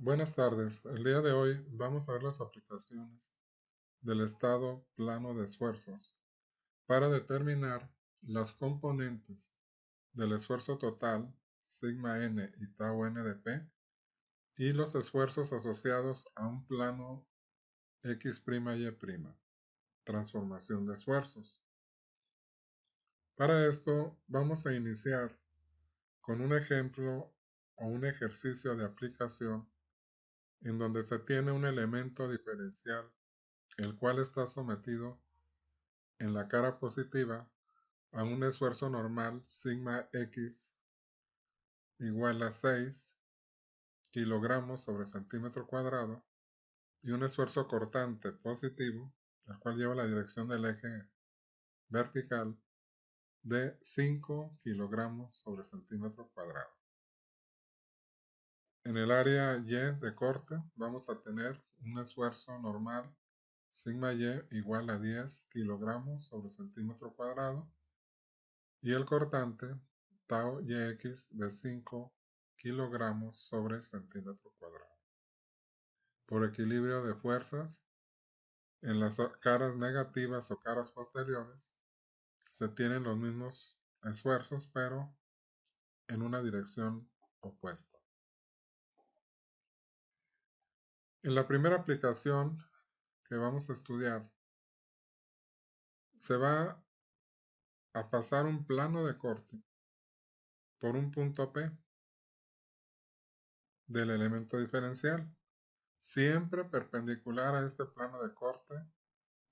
Buenas tardes. El día de hoy vamos a ver las aplicaciones del estado plano de esfuerzos para determinar las componentes del esfuerzo total, sigma n y tau n de p, y los esfuerzos asociados a un plano x' y', transformación de esfuerzos. Para esto vamos a iniciar con un ejemplo o un ejercicio de aplicación en donde se tiene un elemento diferencial, el cual está sometido en la cara positiva a un esfuerzo normal sigma x igual a 6 kilogramos sobre centímetro cuadrado y un esfuerzo cortante positivo, el cual lleva la dirección del eje vertical, de 5 kilogramos sobre centímetro cuadrado. En el área y de corte vamos a tener un esfuerzo normal sigma y igual a 10 kilogramos sobre centímetro cuadrado y el cortante tau yx de 5 kilogramos sobre centímetro cuadrado. Por equilibrio de fuerzas, en las caras negativas o caras posteriores se tienen los mismos esfuerzos, pero en una dirección opuesta. En la primera aplicación que vamos a estudiar, se va a pasar un plano de corte por un punto P del elemento diferencial. Siempre perpendicular a este plano de corte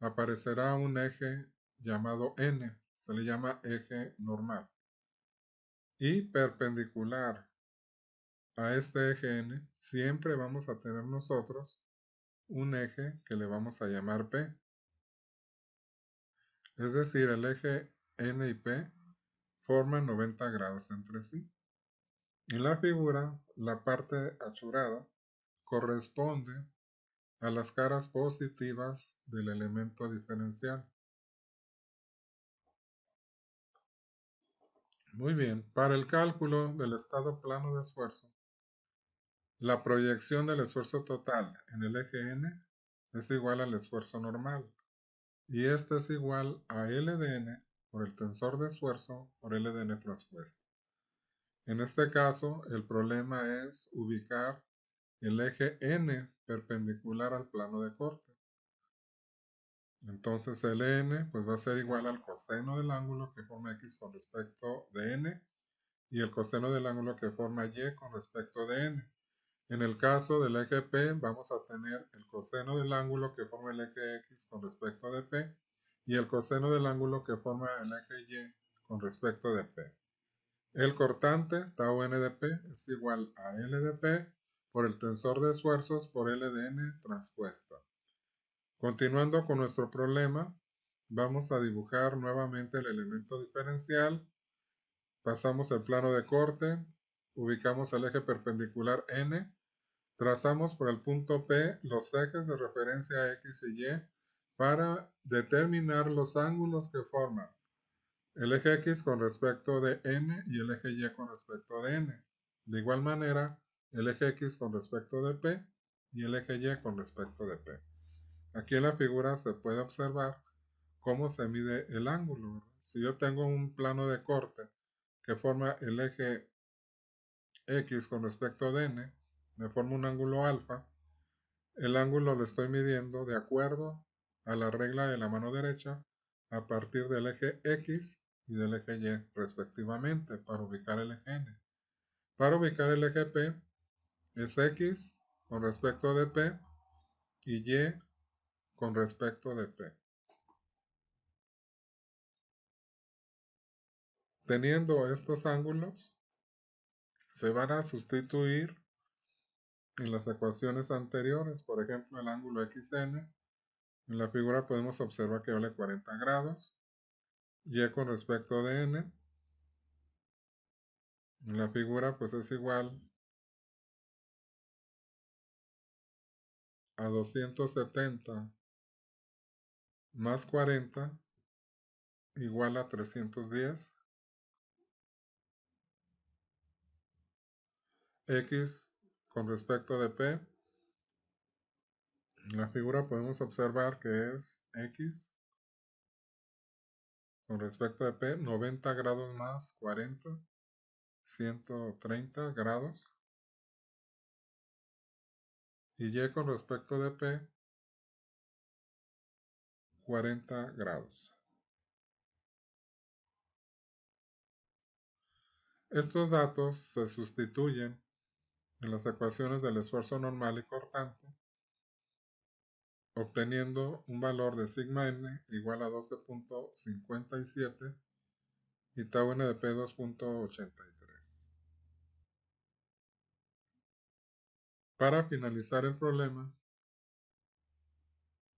aparecerá un eje llamado N, se le llama eje normal. Y perpendicular a este eje N, siempre vamos a tener nosotros un eje que le vamos a llamar P. Es decir, el eje N y P forman 90 grados entre sí. En la figura, la parte achurada corresponde a las caras positivas del elemento diferencial. Muy bien, para el cálculo del estado plano de esfuerzo, la proyección del esfuerzo total en el eje N es igual al esfuerzo normal, y este es igual a L de N por el tensor de esfuerzo por L de N transpuesto. En este caso, el problema es ubicar el eje N perpendicular al plano de corte. Entonces el N pues va a ser igual al coseno del ángulo que forma X con respecto de N y el coseno del ángulo que forma Y con respecto de N. En el caso del eje P vamos a tener el coseno del ángulo que forma el eje X con respecto de P y el coseno del ángulo que forma el eje Y con respecto de P. El cortante tau n de P es igual a L de P por el tensor de esfuerzos por L de N transpuesta. Continuando con nuestro problema, vamos a dibujar nuevamente el elemento diferencial. Pasamos el plano de corte, ubicamos el eje perpendicular N, trazamos por el punto P los ejes de referencia X y Y para determinar los ángulos que forman el eje X con respecto de N y el eje Y con respecto de N. De igual manera, el eje X con respecto de P y el eje Y con respecto de P. Aquí en la figura se puede observar cómo se mide el ángulo. Si yo tengo un plano de corte que forma el eje X con respecto de N, me forma un ángulo alfa. El ángulo lo estoy midiendo de acuerdo a la regla de la mano derecha a partir del eje X y del eje Y respectivamente para ubicar el eje N. Para ubicar el eje P es X con respecto de P y Y con respecto de P. Teniendo estos ángulos, se van a sustituir en las ecuaciones anteriores. Por ejemplo, el ángulo XN, en la figura podemos observar que vale 40 grados. Y con respecto de N, en la figura pues es igual a 270 más 40 igual a 310. X con respecto de P. En la figura podemos observar que es X con respecto de P, 90 grados más 40, 130 grados. Y Y con respecto de P, 40 grados. Estos datos se sustituyen en las ecuaciones del esfuerzo normal y cortante, obteniendo un valor de sigma n igual a 12.57 y tau n de P 2.83. Para finalizar el problema,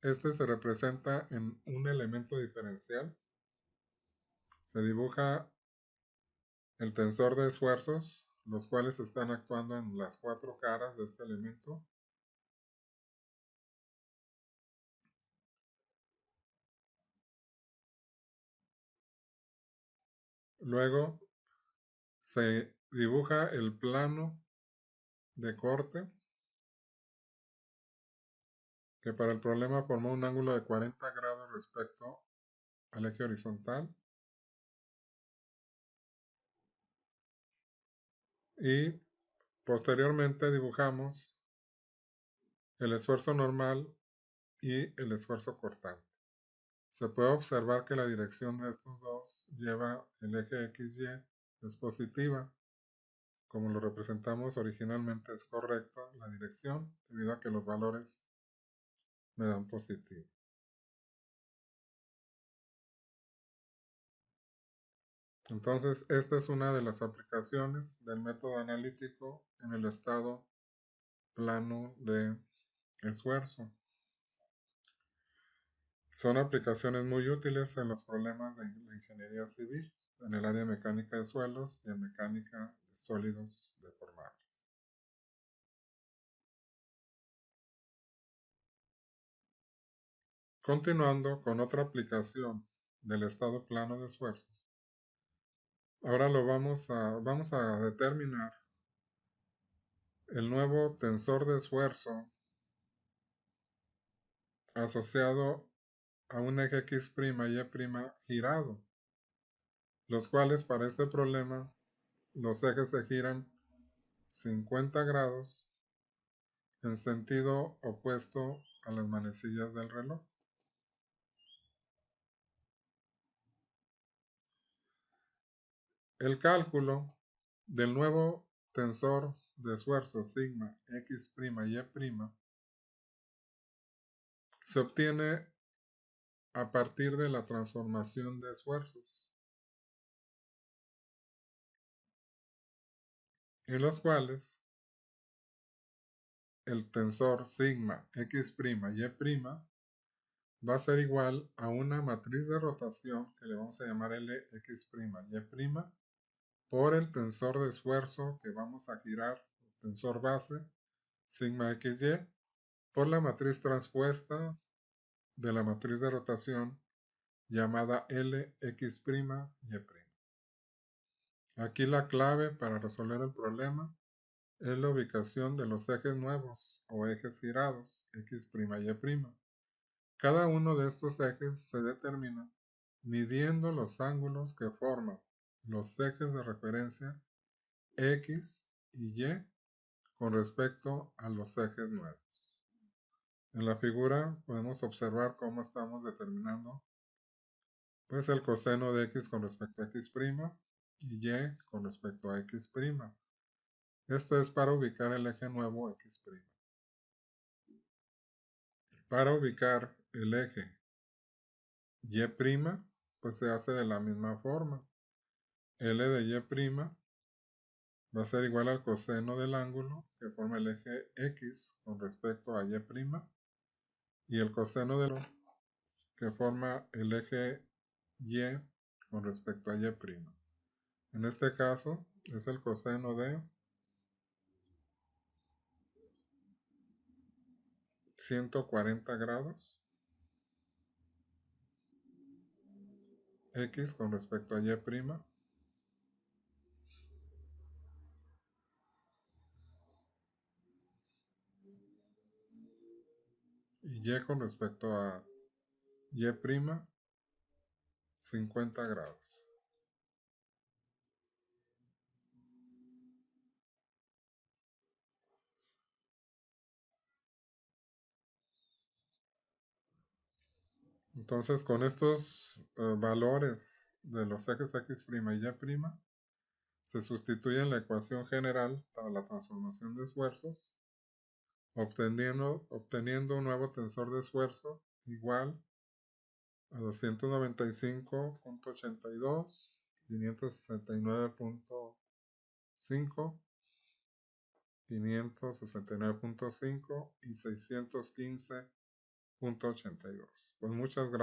este se representa en un elemento diferencial. Se dibuja el tensor de esfuerzos, los cuales están actuando en las cuatro caras de este elemento. Luego se dibuja el plano de corte, que para el problema formó un ángulo de 40 grados respecto al eje horizontal. Y posteriormente dibujamos el esfuerzo normal y el esfuerzo cortante. Se puede observar que la dirección de estos dos lleva el eje XY, es positiva. Como lo representamos originalmente es correcta la dirección, debido a que los valores me dan positivo. Entonces, esta es una de las aplicaciones del método analítico en el estado plano de esfuerzo. Son aplicaciones muy útiles en los problemas de la ingeniería civil, en el área de mecánica de suelos y en mecánica de sólidos deformables. Continuando con otra aplicación del estado plano de esfuerzo. Ahora vamos a determinar el nuevo tensor de esfuerzo asociado a un eje X' y Y' girado, los cuales para este problema los ejes se giran 50 grados en sentido opuesto a las manecillas del reloj. El cálculo del nuevo tensor de esfuerzo sigma X', Y' se obtiene a partir de la transformación de esfuerzos, en los cuales el tensor sigma X', Y' va a ser igual a una matriz de rotación que le vamos a llamar Lx', Y', por el tensor de esfuerzo que vamos a girar, tensor base, sigma XY, por la matriz transpuesta de la matriz de rotación llamada Lx', Y'. Aquí la clave para resolver el problema es la ubicación de los ejes nuevos o ejes girados, X', Y'. Cada uno de estos ejes se determina midiendo los ángulos que forman los ejes de referencia X y Y con respecto a los ejes nuevos. En la figura podemos observar cómo estamos determinando pues el coseno de X con respecto a X' y Y con respecto a X'. Esto es para ubicar el eje nuevo X'. Para ubicar el eje Y', pues se hace de la misma forma. L de Y' va a ser igual al coseno del ángulo que forma el eje X con respecto a Y', y el coseno del ángulo que forma el eje Y con respecto a Y'. En este caso es el coseno de 140 grados X con respecto a Y', y y con respecto a y', 50 grados. Entonces, con estos valores de los ejes x' y y', se sustituye en la ecuación general para la transformación de esfuerzos, obteniendo un nuevo tensor de esfuerzo igual a 295.82, 569.5, 569.5 y 615.82. Pues muchas gracias.